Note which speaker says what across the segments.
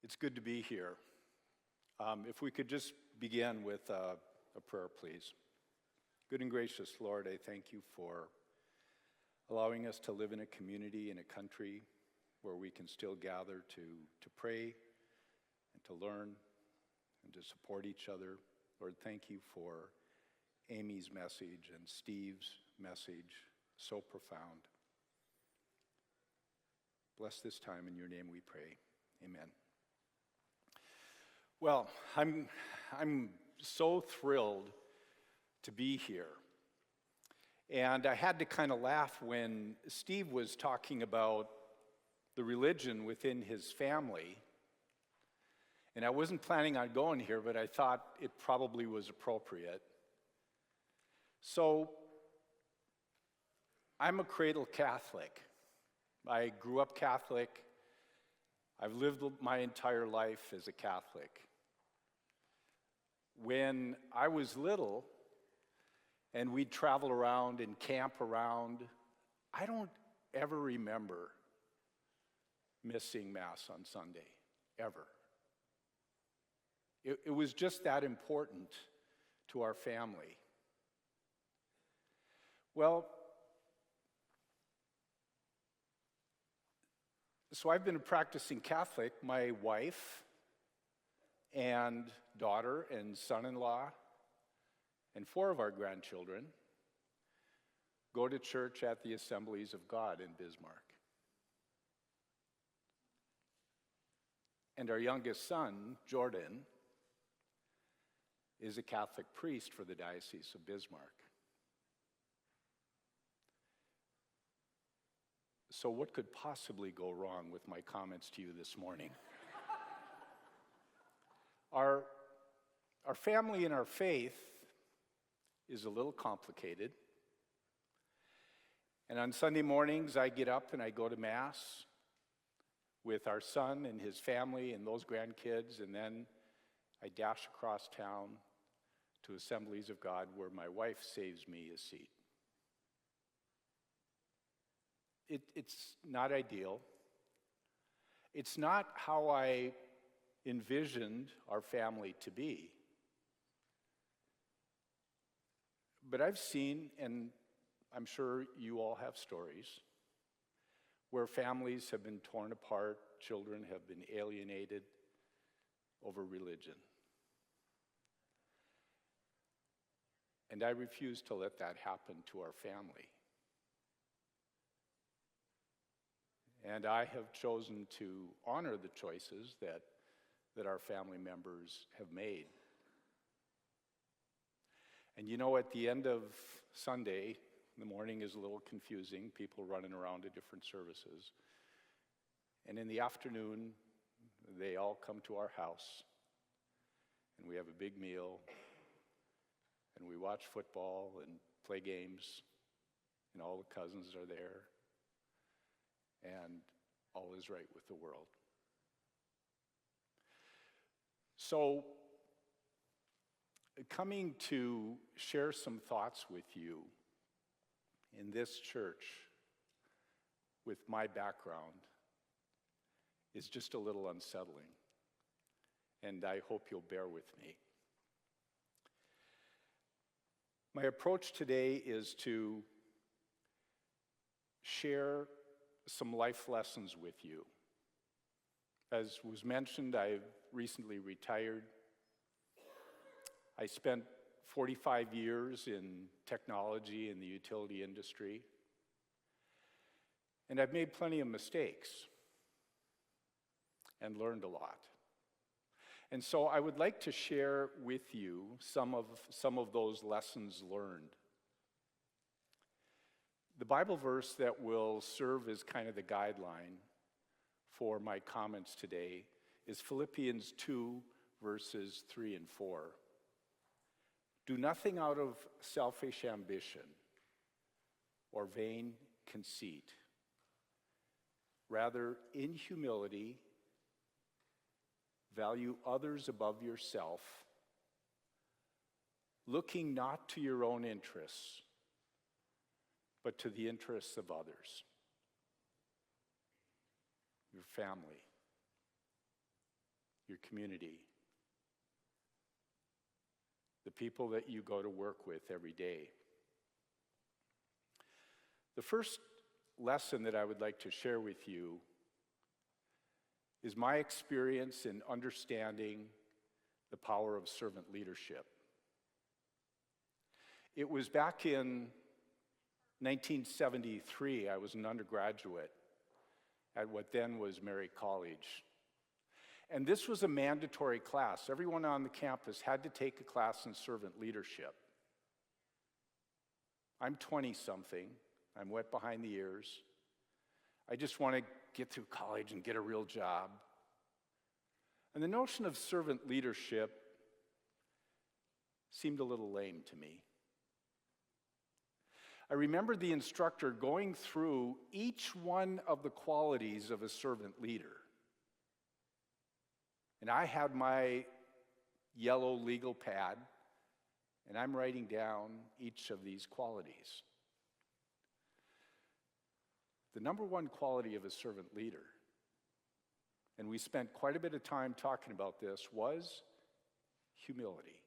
Speaker 1: It's good to be here. If we could just begin with a prayer, please. Good and gracious Lord, I thank you for allowing us to live in a community, in a country where we can still gather to pray and to learn and to support each other. Lord, thank you for Amy's message and Steve's message, so profound. Bless this time in your name we pray. Amen. Well, I'm so thrilled to be here. And I had to kind of laugh when Steve was talking about the religion within his family. And I wasn't planning on going here, but I thought it probably was appropriate. So, I'm a cradle Catholic. I grew up Catholic. I've lived my entire life as a Catholic. When I was little and we'd travel around and camp around, I don't ever remember missing Mass on Sunday, ever. It was just that important to our family. Well, so I've been a practicing Catholic. My wife and daughter and son-in-law and 4 of our grandchildren go to church at the Assemblies of God in Bismarck. And our youngest son, Jordan, is a Catholic priest for the Diocese of Bismarck. So what could possibly go wrong with my comments to you this morning? Our family and our faith is a little complicated. And on Sunday mornings, I get up and I go to Mass with our son and his family and those grandkids, and then I dash across town to Assemblies of God where my wife saves me a seat. It's not ideal. It's not how I envisioned our family to be. But I've seen, and I'm sure you all have stories, where families have been torn apart, children have been alienated over religion. And I refuse to let that happen to our family. And I have chosen to honor the choices that our family members have made. And you know, at the end of Sunday, the morning is a little confusing, people running around to different services. And in the afternoon, they all come to our house, and we have a big meal, and we watch football and play games, and all the cousins are there, and all is right with the world. So, coming to share some thoughts with you in this church with my background is just a little unsettling, and I hope you'll bear with me. My approach today is to share some life lessons with you. As was mentioned, I've recently retired. I spent 45 years in technology in the utility industry, and I've made plenty of mistakes and learned a lot. And so I would like to share with you some of those lessons learned. The Bible verse that will serve as kind of the guideline for my comments today is Philippians 2, verses 3 and 4. Do nothing out of selfish ambition or vain conceit. Rather, in humility, value others above yourself, looking not to your own interests, but to the interests of others, your family, your community, the people that you go to work with every day. The first lesson that I would like to share with you is my experience in understanding the power of servant leadership. It was back in 1973, I was an undergraduate at what then was Mary College. And this was a mandatory class. Everyone on the campus had to take a class in servant leadership. I'm 20-something. I'm wet behind the ears. I just want to get through college and get a real job. And the notion of servant leadership seemed a little lame to me. I remember the instructor going through each one of the qualities of a servant leader. And I had my yellow legal pad, and I'm writing down each of these qualities. The number one quality of a servant leader, and we spent quite a bit of time talking about this, was humility.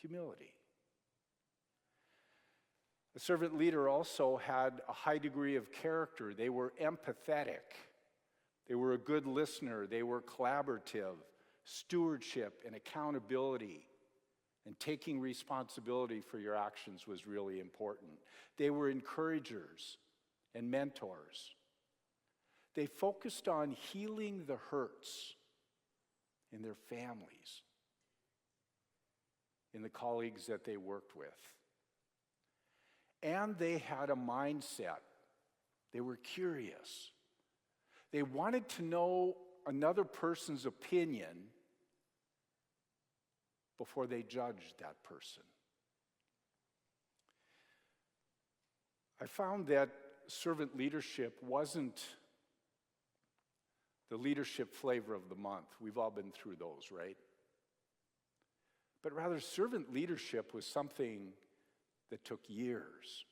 Speaker 1: Humility. A servant leader also had a high degree of character. They were empathetic. They were a good listener. They were collaborative. Stewardship and accountability and taking responsibility for your actions was really important. They were encouragers and mentors. They focused on healing the hurts in their families, in the colleagues that they worked with. And they had a mindset. They were curious. They wanted to know another person's opinion before they judged that person. I found that servant leadership wasn't the leadership flavor of the month. We've all been through those, right? But rather, servant leadership was something that took years.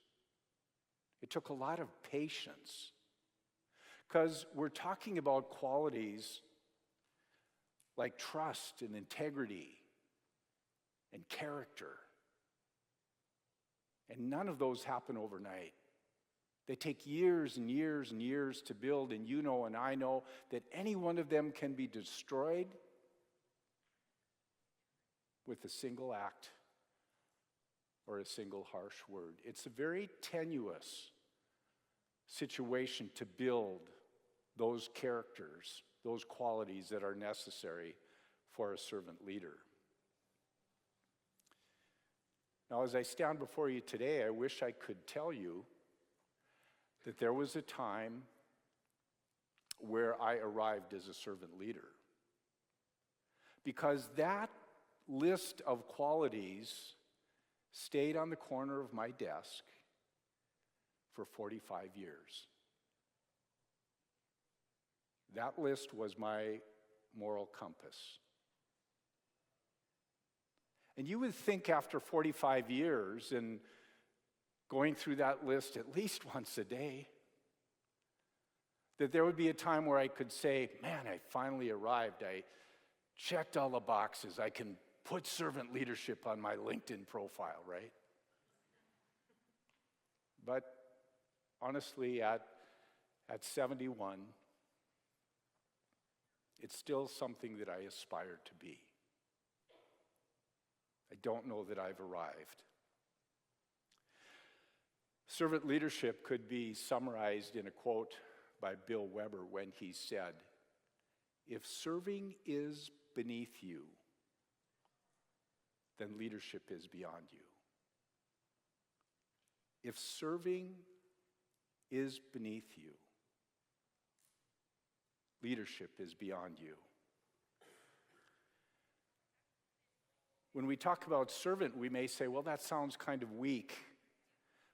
Speaker 1: It took a lot of patience. Because we're talking about qualities like trust and integrity and character. And none of those happen overnight. They take years and years and years to build, and you know and I know that any one of them can be destroyed with a single act or a single harsh word. It's a very tenuous situation to build those characters, those qualities that are necessary for a servant leader. Now, as I stand before you today, I wish I could tell you that there was a time where I arrived as a servant leader. Because that list of qualities stayed on the corner of my desk for 45 years. That list was my moral compass. And you would think after 45 years and going through that list at least once a day, that there would be a time where I could say, man, I finally arrived. I checked all the boxes. I can put servant leadership on my LinkedIn profile, right? But honestly, at 71, it's still something that I aspire to be. I don't know that I've arrived. Servant leadership could be summarized in a quote by Bill Weber when he said, "If serving is beneath you, then leadership is beyond you." If serving is beneath you, leadership is beyond you. When we talk about servant, we may say, well, that sounds kind of weak.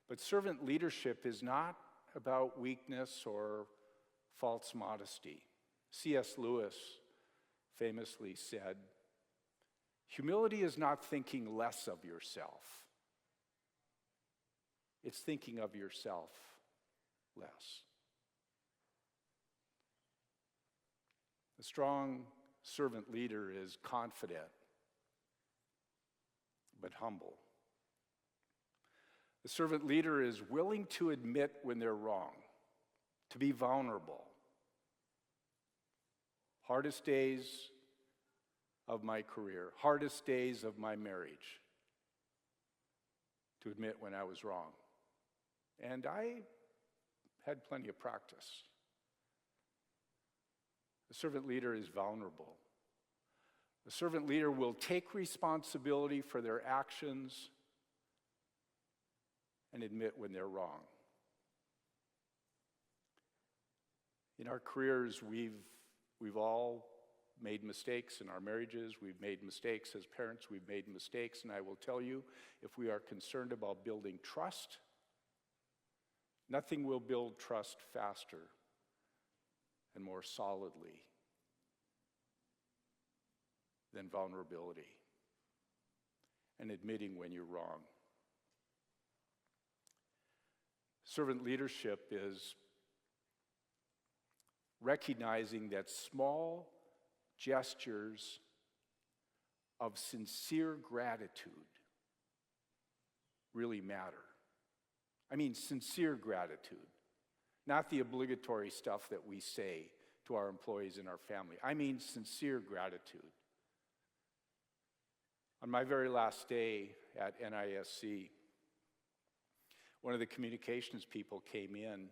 Speaker 1: But servant leadership is not about weakness or false modesty. C.S. Lewis famously said, humility is not thinking less of yourself. It's thinking of yourself less. A strong servant leader is confident, but humble. A servant leader is willing to admit when they're wrong, to be vulnerable. Hardest days of my career, hardest days of my marriage, to admit when I was wrong. And I had plenty of practice. A servant leader is vulnerable. A servant leader will take responsibility for their actions and admit when they're wrong. In our careers, we've all made mistakes in our marriages. We've made mistakes as parents. We've made mistakes. And I will tell you, if we are concerned about building trust, nothing will build trust faster and more solidly than vulnerability and admitting when you're wrong. Servant leadership is recognizing that small gestures of sincere gratitude really matter. I mean sincere gratitude, not the obligatory stuff that we say to our employees and our family. I mean sincere gratitude. On my very last day at NISC, one of the communications people came in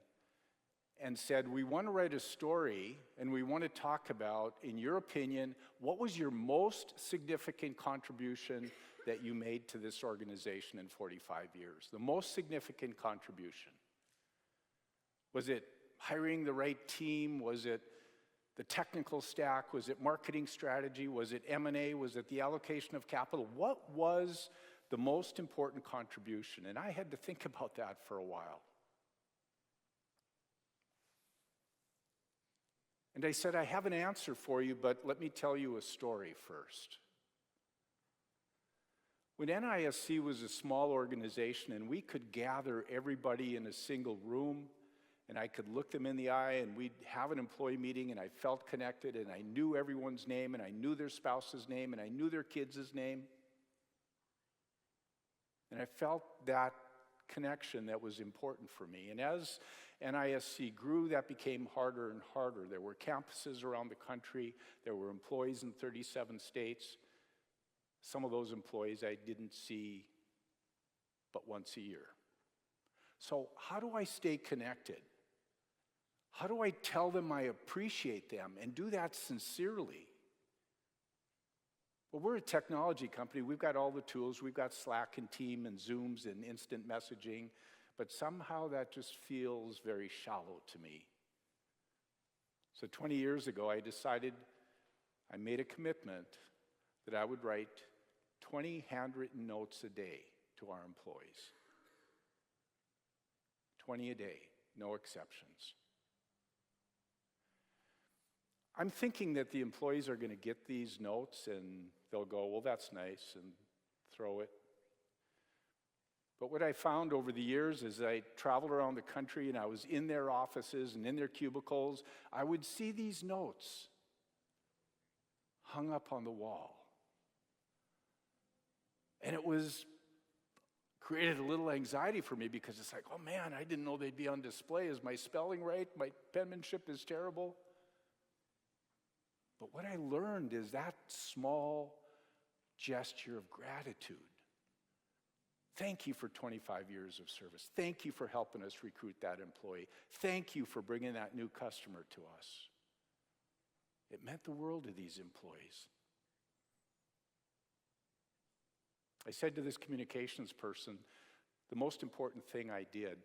Speaker 1: and said, we want to write a story and we want to talk about, in your opinion, what was your most significant contribution that you made to this organization in 45 years? The most significant contribution. Was it hiring the right team? Was it the technical stack? Was it marketing strategy? Was it M&A? Was it the allocation of capital? What was the most important contribution? And I had to think about that for a while. And I said, I have an answer for you, but let me tell you a story first. When NISC was a small organization and we could gather everybody in a single room, and I could look them in the eye and we'd have an employee meeting and I felt connected and I knew everyone's name and I knew their spouse's name and I knew their kids' name. And I felt that connection that was important for me. And as NISC grew, that became harder and harder. There were campuses around the country. There were employees in 37 states. Some of those employees I didn't see but once a year. So how do I stay connected? How do I tell them I appreciate them and do that sincerely? Well, we're a technology company. We've got all the tools. We've got Slack and Team and Zooms and instant messaging, but somehow that just feels very shallow to me. So 20 years ago, I made a commitment that I would write 20 handwritten notes a day to our employees. 20 a day, no exceptions. I'm thinking that the employees are going to get these notes and they'll go, well, that's nice, and throw it. But what I found over the years as I traveled around the country and I was in their offices and in their cubicles, I would see these notes hung up on the wall. And it created a little anxiety for me because it's like, oh man, I didn't know they'd be on display. Is my spelling right? My penmanship is terrible. But what I learned is that small gesture of gratitude. Thank you for 25 years of service. Thank you for helping us recruit that employee. Thank you for bringing that new customer to us. It meant the world to these employees. I said to this communications person, the most important thing I did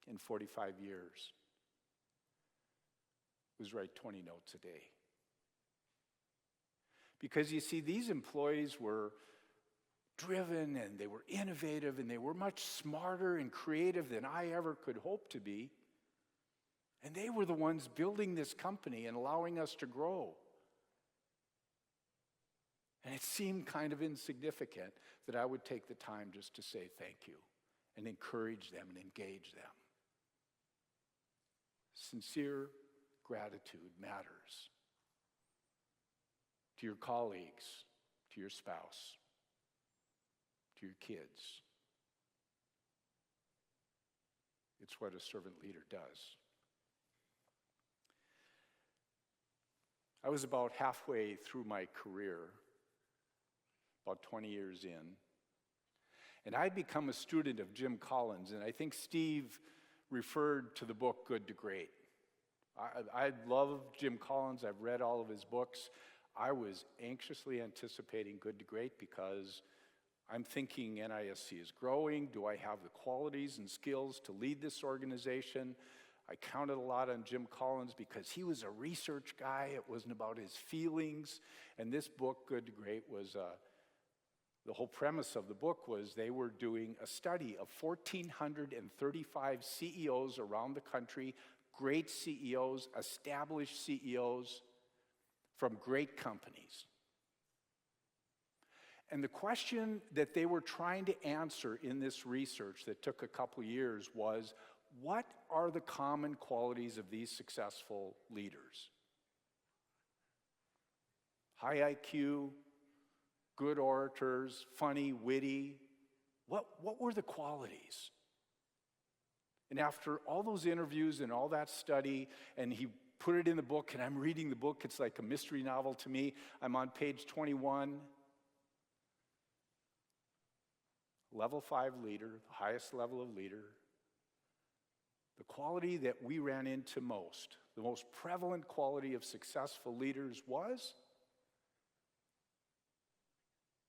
Speaker 1: in 45 years was write 20 notes a day. Because you see, these employees were driven and they were innovative and they were much smarter and creative than I ever could hope to be. And they were the ones building this company and allowing us to grow. And it seemed kind of insignificant that I would take the time just to say thank you and encourage them and engage them. Sincere gratitude matters. to your colleagues, to your spouse, to your kids. It's what a servant leader does. I was about halfway through my career, about 20 years in, and I'd become a student of Jim Collins, and I think Steve referred to the book Good to Great. I love Jim Collins. I've read all of his books. I was anxiously anticipating Good to Great because I'm thinking NISC is growing. Do I have the qualities and skills to lead this organization? I counted a lot on Jim Collins because he was a research guy. It wasn't about his feelings. And this book, Good to Great, was the whole premise of the book was they were doing a study of 1,435 CEOs around the country, great CEOs, established CEOs from great companies. And the question that they were trying to answer in this research that took a couple years was, what are the common qualities of these successful leaders? High IQ, good orators, funny, witty. What were the qualities? And after all those interviews and all that study, and he put it in the book, and I'm reading the book, it's like a mystery novel to me. I'm on page 21. Level 5 leader, the highest level of leader. The quality that we ran into most, the most prevalent quality of successful leaders was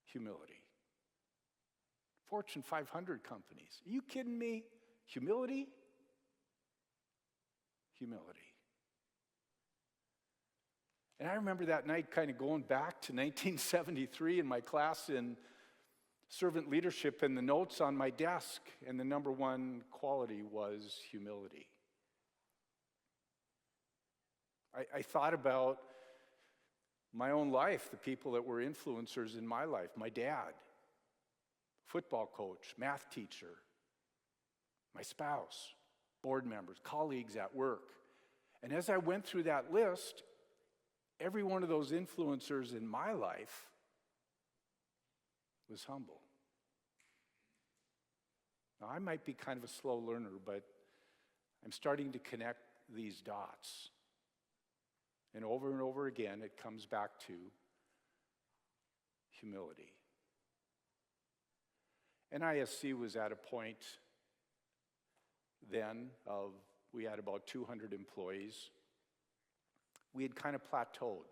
Speaker 1: humility. Fortune 500 companies. Are you kidding me? Humility? Humility. And I remember that night kind of going back to 1973 in my class in servant leadership, and the notes on my desk, and the number one quality was humility. I thought about my own life, the people that were influencers in my life, my dad, football coach, math teacher, my spouse, board members, colleagues at work. And as I went through that list, every one of those influencers in my life was humble. Now, I might be kind of a slow learner, but I'm starting to connect these dots. And over again, it comes back to humility. NISC was at a point then of, we had about 200 employees. We had kind of plateaued.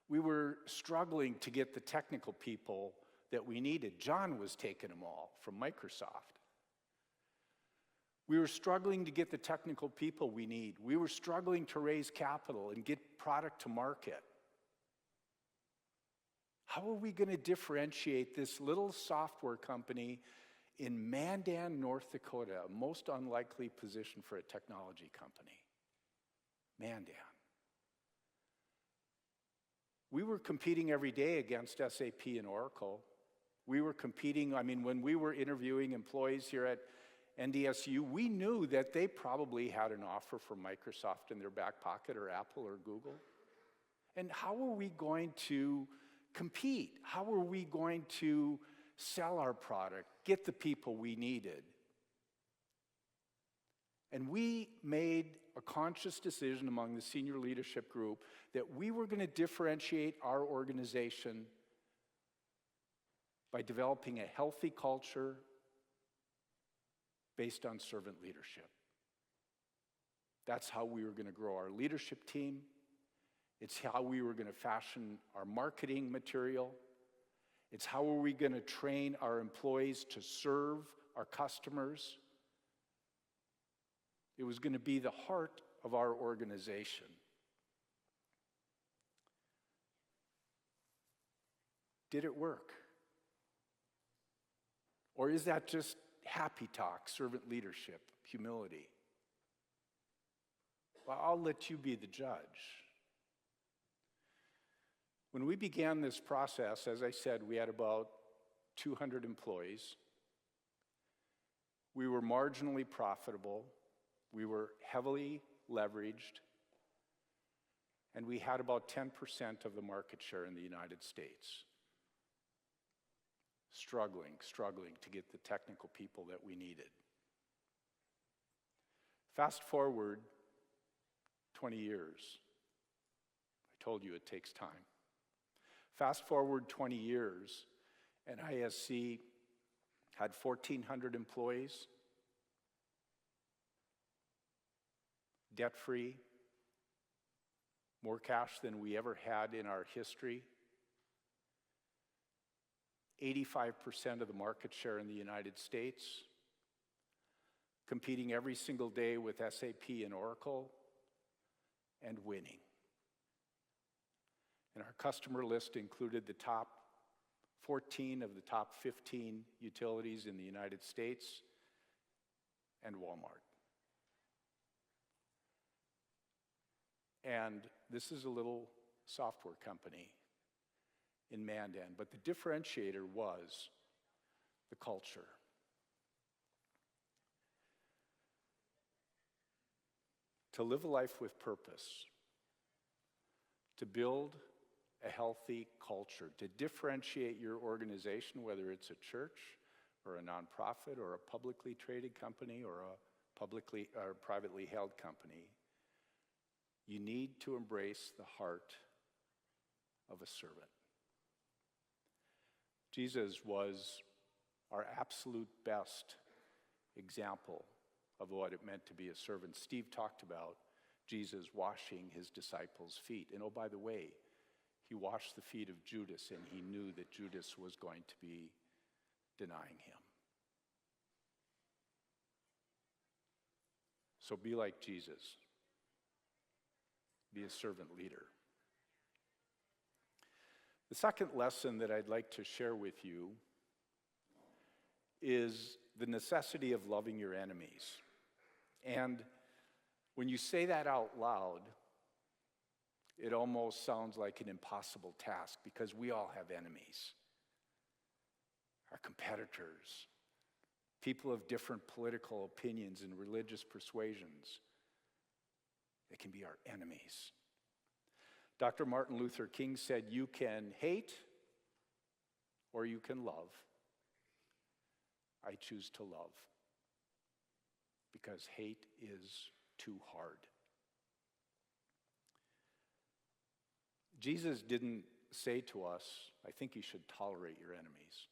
Speaker 1: We were struggling to get the technical people that we needed. John was taking them all from Microsoft. We were struggling to get the technical people we need. We were struggling to raise capital and get product to market. How are we going to differentiate this little software company in Mandan, North Dakota, a most unlikely position for a technology company? Mandan. We were competing every day against SAP and Oracle. We were competing, when we were interviewing employees here at NDSU, we knew that they probably had an offer from Microsoft in their back pocket, or Apple or Google. And how are we going to compete? How are we going to sell our product, get the people we needed? And we made a conscious decision among the senior leadership group that we were going to differentiate our organization by developing a healthy culture based on servant leadership. That's how we were going to grow our leadership team. It's how we were going to fashion our marketing material. It's how are we going to train our employees to serve our customers. It was going to be the heart of our organization. Did it work? Or is that just happy talk, servant leadership, humility? Well, I'll let you be the judge. When we began this process, as I said, we had about 200 employees. We were marginally profitable. We were heavily leveraged. and we had about 10% of the market share in the United States. Struggling to get the technical people that we needed. Fast forward 20 years. I told you it takes time. Fast forward 20 years, and ISC had 1,400 employees, debt-free, more cash than we ever had in our history, 85% of the market share in the United States, competing every single day with SAP and Oracle, and winning. And our customer list included the top 14 of the top 15 utilities in the United States and Walmart. And this is a little software company in Mandan, but the differentiator was the culture. To live a life with purpose, to build a healthy culture, to differentiate your organization, whether it's a church or a nonprofit or a publicly traded company or a privately held company, you need to embrace the heart of a servant. Jesus was our absolute best example of what it meant to be a servant. Steve talked about Jesus washing his disciples' feet. And oh, by the way, he washed the feet of Judas, and he knew that Judas was going to be denying him. So be like Jesus. Be a servant leader. The second lesson that I'd like to share with you is the necessity of loving your enemies. And when you say that out loud, it almost sounds like an impossible task because we all have enemies. Our competitors, people of different political opinions and religious persuasions. They can be our enemies. Dr. Martin Luther King said, you can hate or you can love. I choose to love because hate is too hard. Jesus didn't say to us, I think you should tolerate your enemies.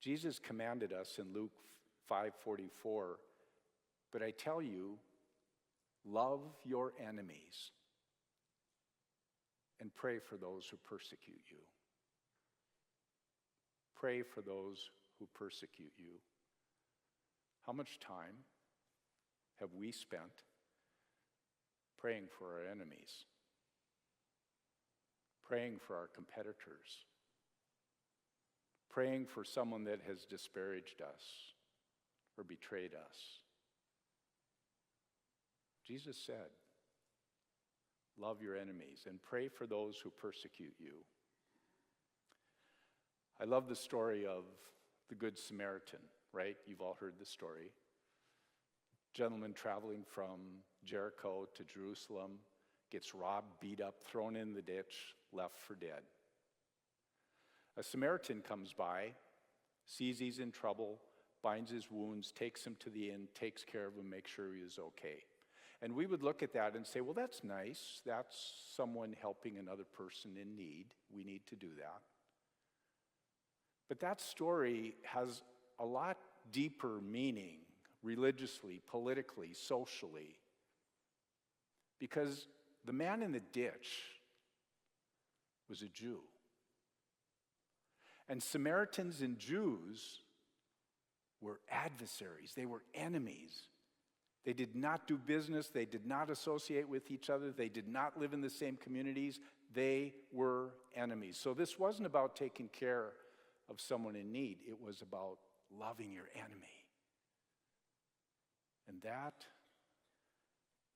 Speaker 1: Jesus commanded us in Luke 5:44, but I tell you, love your enemies and pray for those who persecute you. Pray for those who persecute you. How much time have we spent praying for our enemies? Praying for our competitors? Praying for someone that has disparaged us or betrayed us? Jesus said, love your enemies and pray for those who persecute you. I love the story of the Good Samaritan, right? You've all heard the story. Gentleman traveling from Jericho to Jerusalem, gets robbed, beat up, thrown in the ditch, left for dead. A Samaritan comes by, sees he's in trouble, binds his wounds, takes him to the inn, takes care of him, makes sure he is okay. And we would look at that and say, well, that's nice. That's someone helping another person in need. We need to do that. But that story has a lot deeper meaning, religiously, politically, socially. Because the man in the ditch was a Jew. And Samaritans and Jews were adversaries. They were enemies. They did not do business. They did not associate with each other. They did not live in the same communities. They were enemies. So this wasn't about taking care of someone in need. It was about loving your enemy. And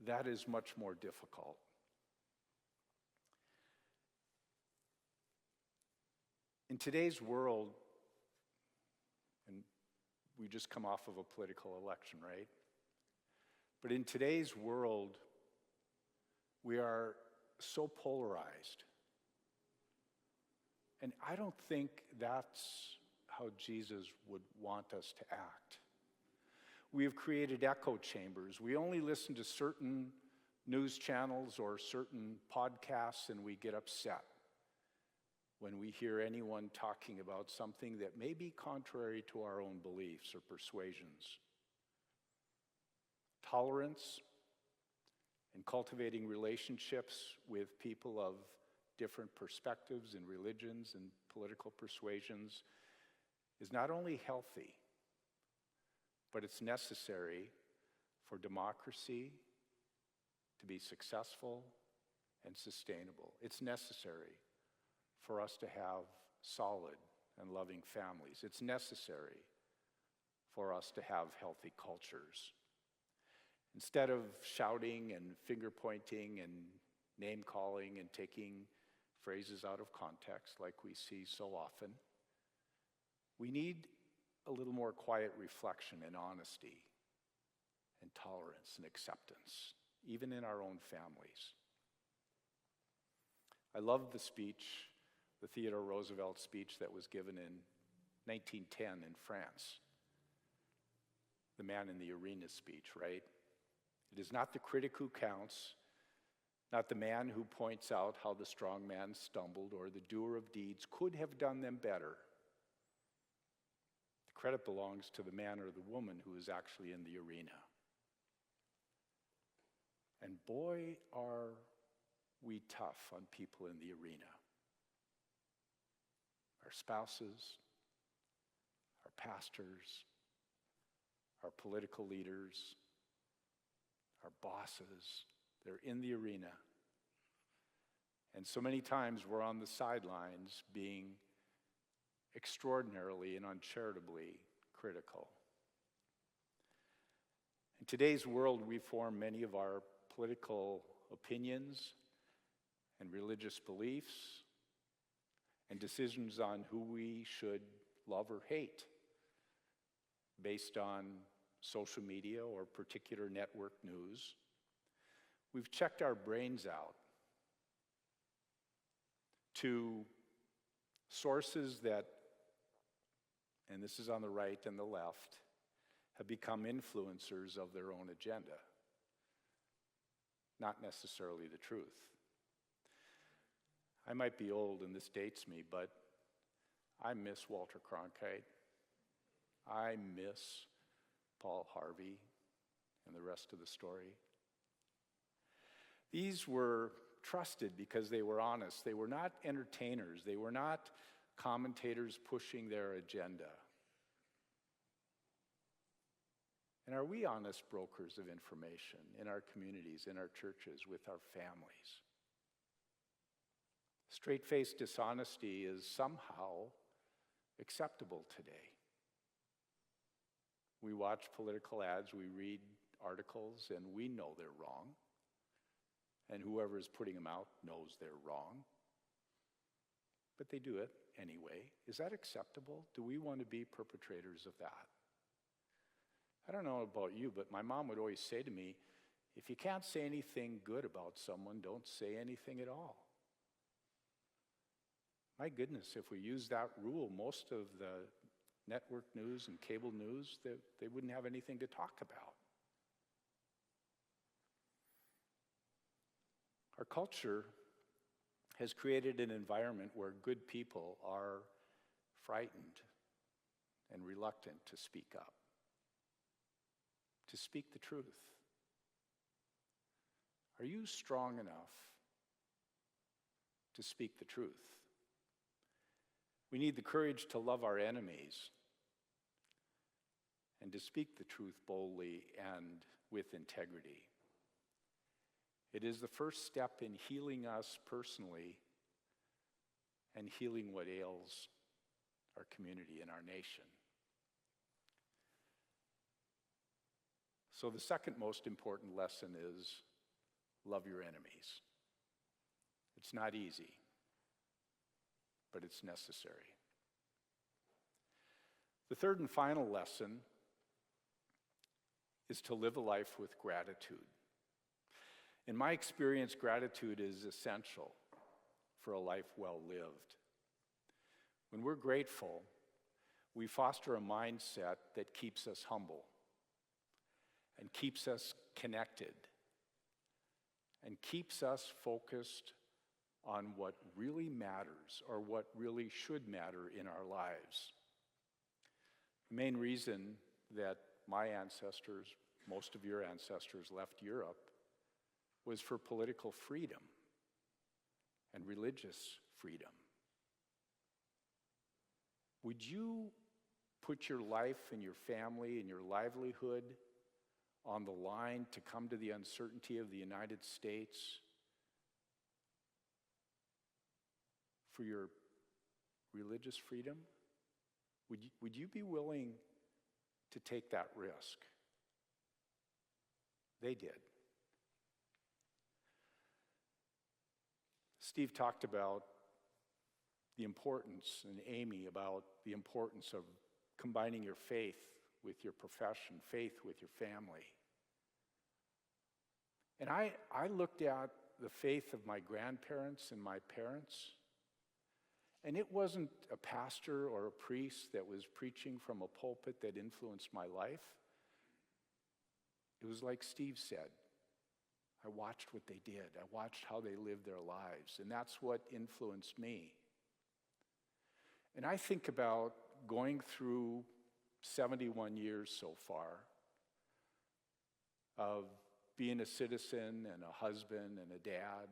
Speaker 1: that is much more difficult. In today's world, and we just come off of a political election, right? But in today's world, We are so polarized. And I don't think that's how Jesus would want us to act. We have created echo chambers. We only listen to certain news channels or certain podcasts, and we get upset when we hear anyone talking about something that may be contrary to our own beliefs or persuasions. Tolerance and cultivating relationships with people of different perspectives and religions and political persuasions is not only healthy, but it's necessary for democracy to be successful and sustainable. It's necessary for us to have solid and loving families. It's necessary for us to have healthy cultures. Instead of shouting and finger pointing and name calling and taking phrases out of context like we see so often, we need a little more quiet reflection and honesty and tolerance and acceptance, even in our own families. I love the speech, the Theodore Roosevelt speech that was given in 1910 in France. The man in the arena speech, right? It is not the critic who counts, not the man who points out how the strong man stumbled or the doer of deeds could have done them better. The credit belongs to the man or the woman who is actually in the arena. And boy, are we tough on people in the arena. Our spouses, our pastors, our political leaders, our bosses, they're in the arena. And so many times we're on the sidelines being extraordinarily and uncharitably critical. In today's world, we form many of our political opinions and religious beliefs and decisions on who we should love or hate based on social media or particular network news. We've checked our brains out to sources that, and this is on the right and the left, have become influencers of their own agenda, not necessarily the truth. I might be old and this dates me, but I miss Walter Cronkite. I miss Paul Harvey and the rest of the story. These were trusted because they were honest. They were not entertainers. They were not commentators pushing their agenda. And are we honest brokers of information in our communities, in our churches, with our families? Straight-faced dishonesty is somehow acceptable today. We watch political ads, we read articles, and we know they're wrong. And whoever is putting them out knows they're wrong. But they do it anyway. Is that acceptable? Do we want to be perpetrators of that? I don't know about you, but my mom would always say to me, if you can't say anything good about someone, don't say anything at all. My goodness, if we use that rule, most of the network news and cable news, they wouldn't have anything to talk about. Our culture has created an environment where good people are frightened and reluctant to speak up, to speak the truth. Are you strong enough to speak the truth? We need the courage to love our enemies and to speak the truth boldly and with integrity. It is the first step in healing us personally and healing what ails our community and our nation. So the second most important lesson is love your enemies. It's not easy, but it's necessary. The third and final lesson is to live a life with gratitude. In my experience, gratitude is essential for a life well lived. When we're grateful, we foster a mindset that keeps us humble and keeps us connected and keeps us focused on what really matters or what really should matter in our lives. The main reason that my ancestors, most of your ancestors, left Europe was for political freedom and religious freedom. Would you put your life and your family and your livelihood on the line to come to the uncertainty of the United States for your religious freedom? Would you be willing to take that risk? They did. Steve talked about the importance, and Amy about the importance of combining your faith with your profession, faith with your family. And I looked at the faith of my grandparents and my parents, and it wasn't a pastor or a priest that was preaching from a pulpit that influenced my life. It was like Steve said. I watched what they did. I watched how they lived their lives, and that's what influenced me. And I think about going through 71 years so far of being a citizen and a husband and a dad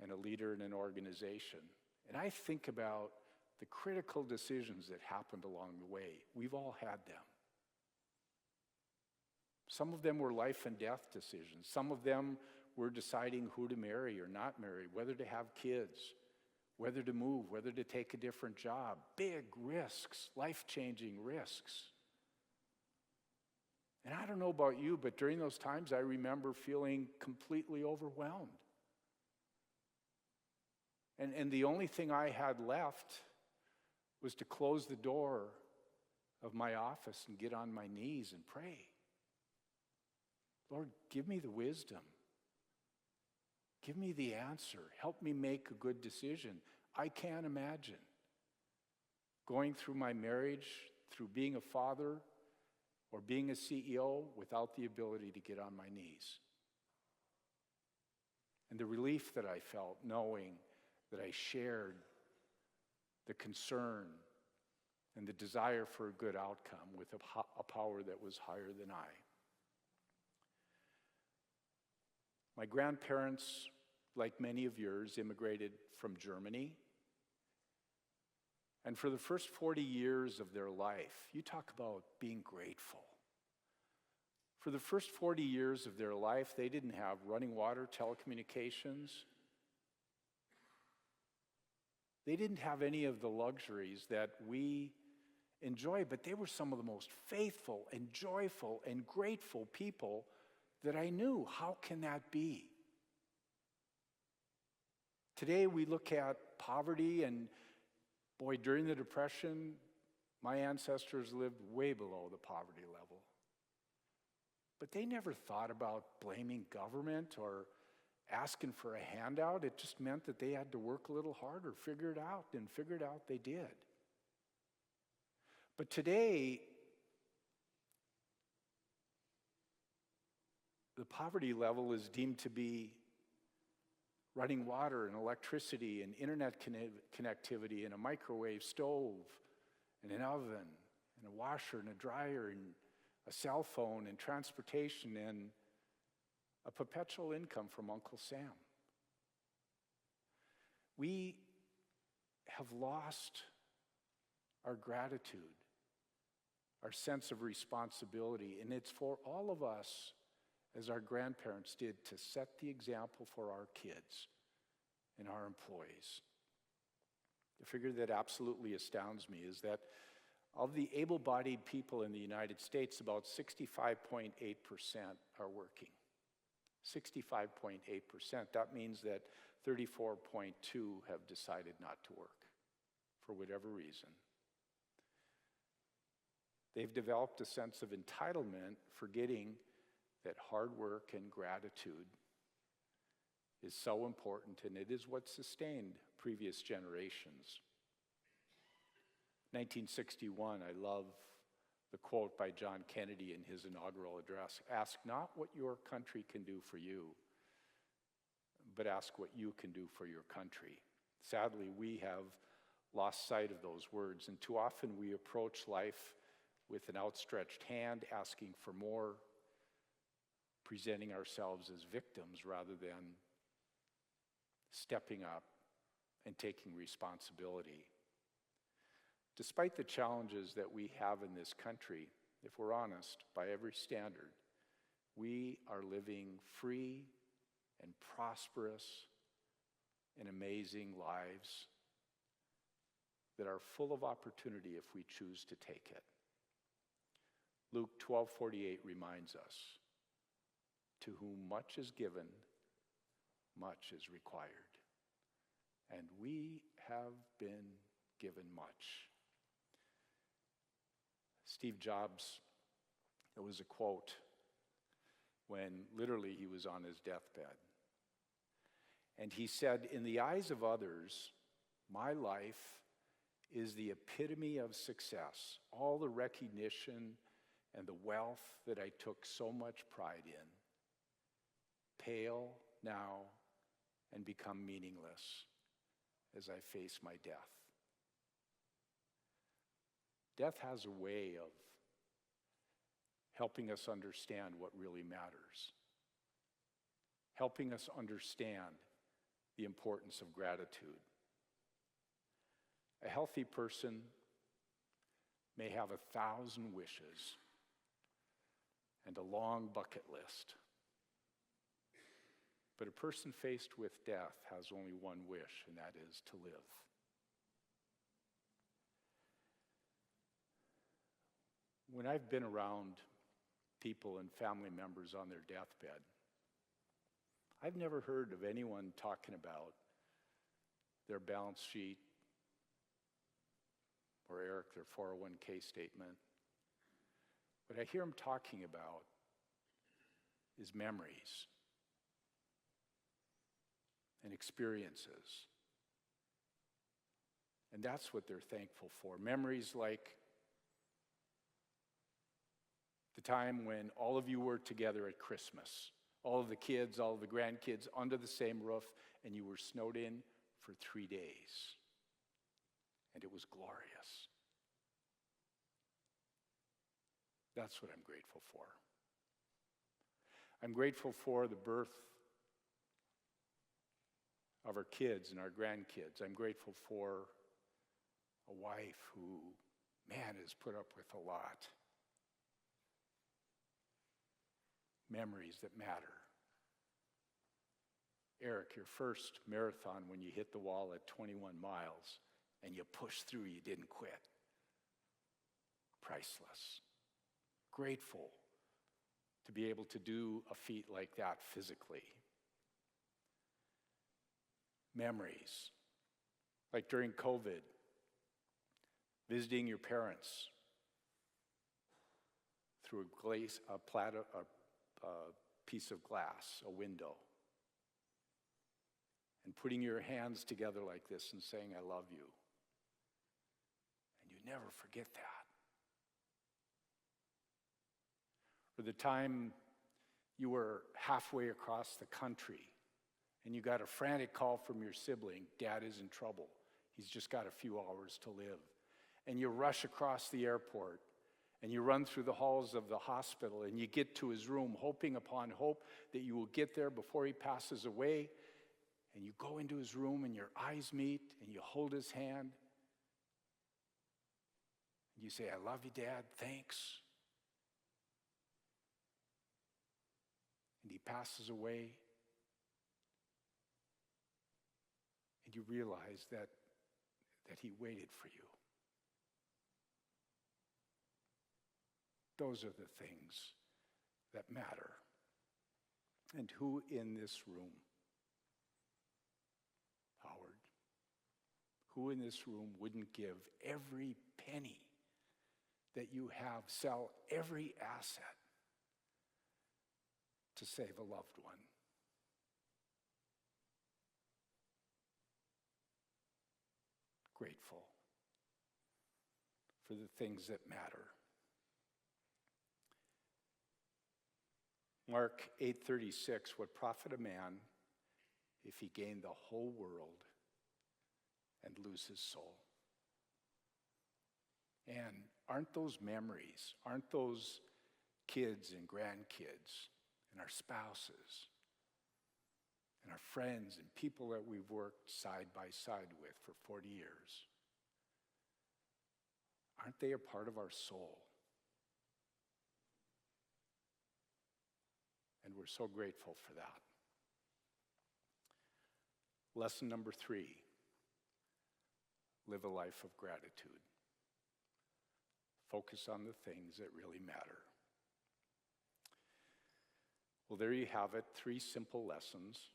Speaker 1: and a leader in an organization. And I think about the critical decisions that happened along the way. We've all had them. Some of them were life and death decisions. Some of them were deciding who to marry or not marry, whether to have kids, whether to move, whether to take a different job. Big risks, life-changing risks. And I don't know about you, but during those times I remember feeling completely overwhelmed. And the only thing I had left was to close the door of my office and get on my knees and pray. Lord, give me the wisdom. Give me the answer. Help me make a good decision. I can't imagine going through my marriage, through being a father, or being a CEO without the ability to get on my knees. And the relief that I felt knowing that I shared the concern and the desire for a good outcome with a power that was higher than I. My grandparents, like many of yours, immigrated from Germany. And for the first 40 years of their life, you talk about being grateful. For the first 40 years of their life, they didn't have running water, telecommunications. They didn't have any of the luxuries that we enjoy, but they were some of the most faithful and joyful and grateful people that I knew. How can that be? Today we look at poverty, and boy, during the Depression, my ancestors lived way below the poverty level. But they never thought about blaming government or asking for a handout. It just meant that they had to work a little harder, figure it out, and figured out they did. But today, the poverty level is deemed to be running water and electricity and internet connectivity and a microwave stove and an oven and a washer and a dryer and a cell phone and transportation and a perpetual income from Uncle Sam. We have lost our gratitude, our sense of responsibility, and it's for all of us, as our grandparents did, to set the example for our kids and our employees. The figure that absolutely astounds me is that of the able-bodied people in the United States, about 65.8% are working. 65.8%. That means that 34.2% have decided not to work for whatever reason. They've developed a sense of entitlement, forgetting that hard work and gratitude is so important, and it is what sustained previous generations. 1961, I love the quote by John Kennedy in his inaugural address: "Ask not what your country can do for you, but ask what you can do for your country." Sadly, we have lost sight of those words, and too often we approach life with an outstretched hand, asking for more, presenting ourselves as victims rather than stepping up and taking responsibility. Despite the challenges that we have in this country, if we're honest, by every standard, we are living free and prosperous and amazing lives that are full of opportunity if we choose to take it. Luke 12:48 reminds us, "To whom much is given, much is required." And we have been given much. Steve Jobs, it was a quote when literally he was on his deathbed. And he said, "In the eyes of others, my life is the epitome of success, all the recognition and the wealth that I took so much pride in, pale now and become meaningless as I face my death." Death has a way of helping us understand what really matters, helping us understand the importance of gratitude. A healthy person may have 1,000 wishes and a long bucket list, but a person faced with death has only one wish, and that is to live. When I've been around people and family members on their deathbed, I've never heard of anyone talking about their balance sheet or Eric, their 401k statement. What I hear them talking about is memories and experiences. And that's what they're thankful for. Memories like the time when all of you were together at Christmas, all of the kids, all of the grandkids under the same roof, and you were snowed in for 3 days. And it was glorious. That's what I'm grateful for. I'm grateful for the birth of our kids and our grandkids. I'm grateful for a wife who, man, has put up with a lot. Memories that matter. Eric, your first marathon when you hit the wall at 21 miles and you pushed through, you didn't quit. Priceless. Grateful to be able to do a feat like that physically. Memories, like during COVID, visiting your parents through a piece of glass, a window, and putting your hands together like this and saying, "I love you." And you never forget that. Or the time you were halfway across the country and you got a frantic call from your sibling, "Dad is in trouble. He's just got a few hours to live." And you rush across the airport and you run through the halls of the hospital and you get to his room, hoping upon hope that you will get there before he passes away. And you go into his room and your eyes meet and you hold his hand. And you say, "I love you, Dad, thanks." And he passes away. And you realize that he waited for you. Those are the things that matter. And who in this room, Howard, who in this room wouldn't give every penny that you have, sell every asset, to save a loved one. Grateful for the things that matter. Mark 8:36, what profit a man if he gained the whole world and lose his soul? And aren't those memories, aren't those kids and grandkids and our spouses and our friends and people that we've worked side by side with for 40 years, aren't they a part of our soul? And we're so grateful for that. Lesson number 3, live a life of gratitude. Focus on the things that really matter. Well, there you have it, 3 simple lessons.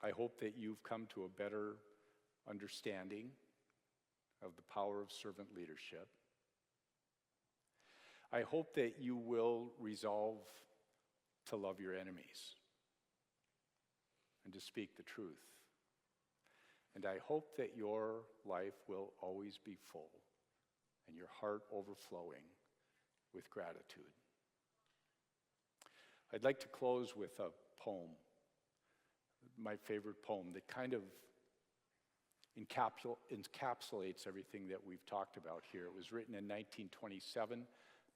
Speaker 1: I hope that you've come to a better understanding of the power of servant leadership. I hope that you will resolve to love your enemies and to speak the truth. And I hope that your life will always be full and your heart overflowing with gratitude. I'd like to close with a poem, my favorite poem, that kind of encapsulates everything that we've talked about here. It was written in 1927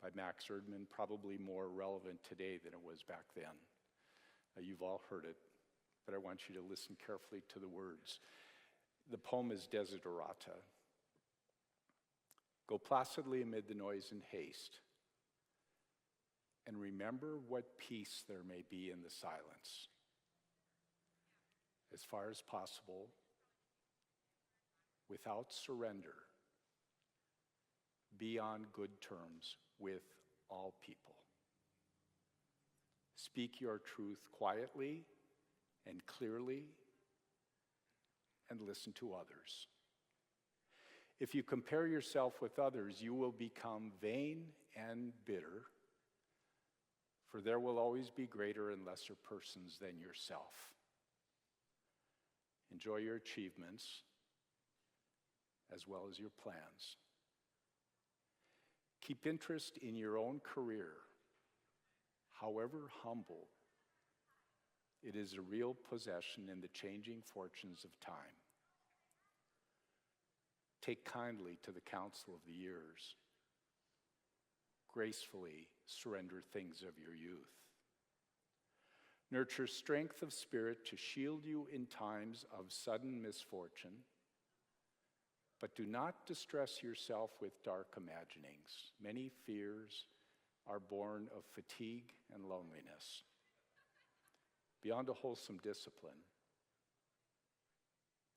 Speaker 1: by Max Erdman, probably more relevant today than it was back then. You've all heard it, but I want you to listen carefully to the words. The poem is Desiderata. Go placidly amid the noise and haste, and remember what peace there may be in the silence. As far as possible, without surrender, be on good terms with all people. Speak your truth quietly and clearly, and listen to others. If you compare yourself with others, you will become vain and bitter, for there will always be greater and lesser persons than yourself. Enjoy your achievements as well as your plans. Keep interest in your own career, however humble. It is a real possession in the changing fortunes of time. Take kindly to the counsel of the years. Gracefully surrender things of your youth. Nurture strength of spirit to shield you in times of sudden misfortune, but do not distress yourself with dark imaginings. Many fears are born of fatigue and loneliness. Beyond a wholesome discipline,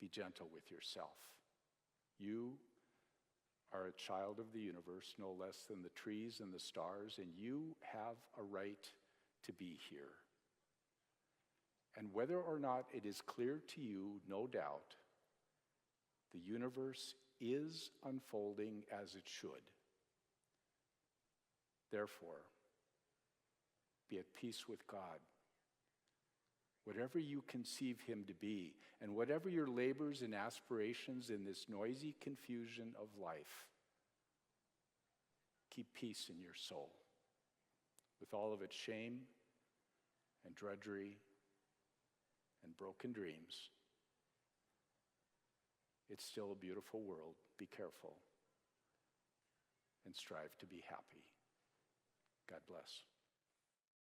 Speaker 1: be gentle with yourself. You are a child of the universe, no less than the trees and the stars, and you have a right to be here. And whether or not it is clear to you, no doubt, the universe is unfolding as it should. Therefore, be at peace with God. Whatever you conceive him to be, and whatever your labors and aspirations in this noisy confusion of life, keep peace in your soul. With all of its shame and drudgery and broken dreams, it's still a beautiful world. Be careful and strive to be happy. God bless.